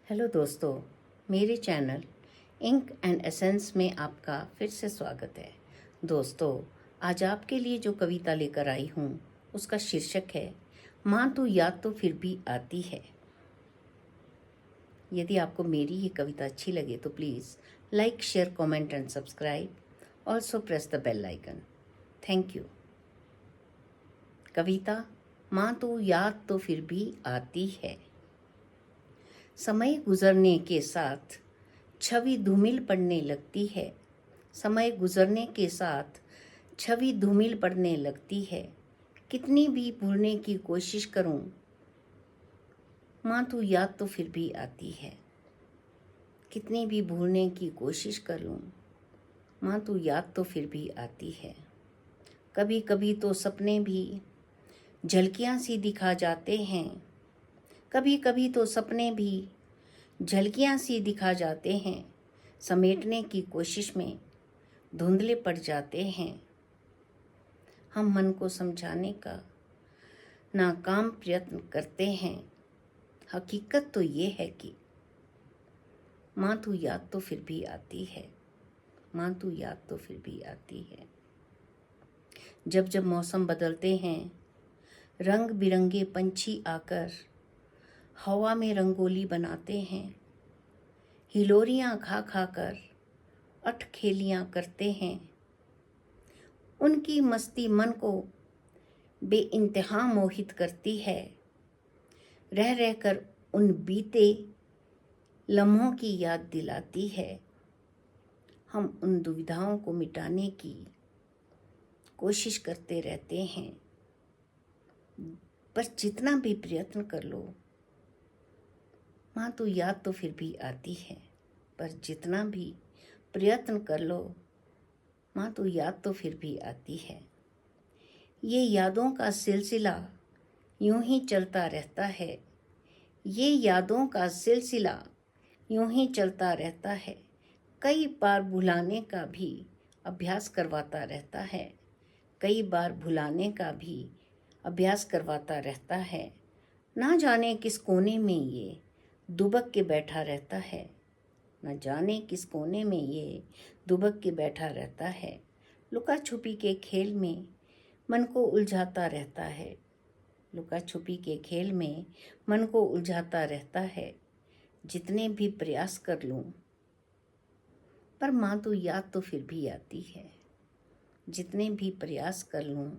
Hello दोस्तों, मेरे channel ink and essence में आपका फिर से स्वागत है। दोस्तों, आज आपके लिए जो कविता लेकर आई हूँ उसका शीर्षक है माँ तू याद तो फिर भी आती है। यदि आपको मेरी ये कविता अच्छी लगे तो please like, share, comment and subscribe. Also press the bell icon. Thank you. कविता माँ तू याद तो फिर भी आती है। समय गुजरने के साथ छवि धूमिल पड़ने लगती है। समय गुजरने के साथ छवि धूमिल पड़ने लगती है। कितनी भी भूलने की कोशिश करूं, माँ तू याद तो फिर भी आती है। कितनी भी भूलने की कोशिश कर लूं, माँ तू याद तो फिर भी आती है। कभी कभी तो सपने भी झलकियां सी दिखा जाते हैं। कभी कभी तो सपने भी झलकियां सी दिखा जाते हैं। समेटने की कोशिश में धुंधले पड़ जाते हैं। हम मन को समझाने का नाकाम प्रयत्न करते हैं। हकीकत तो ये है कि माँ तू याद तो फिर भी आती है। माँ तू याद तो फिर भी आती है। जब जब मौसम बदलते हैं, रंग बिरंगे पंछी आकर हवा में रंगोली बनाते हैं। हिलोरियाँ खा खा कर अठखेलियाँ करते हैं। उनकी मस्ती मन को बेइंतहा मोहित करती है। रह रहकर उन बीते लम्हों की याद दिलाती है। हम उन दुविधाओं को मिटाने की कोशिश करते रहते हैं, पर जितना भी प्रयत्न कर लो, माँ तो याद तो फिर भी आती है। पर जितना भी प्रयत्न कर लो, माँ तो याद तो फिर भी आती है। ये यादों का सिलसिला यूं ही चलता रहता है। ये यादों का सिलसिला यूं ही चलता रहता है। कई बार भुलाने का भी अभ्यास करवाता रहता है। कई बार भुलाने का भी अभ्यास करवाता रहता है। ना जाने किस कोने में ये दुबक के बैठा रहता है। न जाने किस कोने में ये दुबक के बैठा रहता है। लुका छुपी के खेल में मन को उलझाता रहता है। लुका छुपी के खेल में मन को उलझाता रहता है। जितने भी प्रयास कर लूं, पर माँ तो याद तो फिर भी आती है। जितने भी प्रयास कर लूं,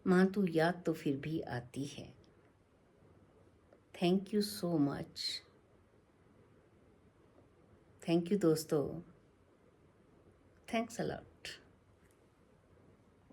माँ तो याद तो फिर भी आती है। Thank you so much. Thank you दोस्तों। Thanks a lot.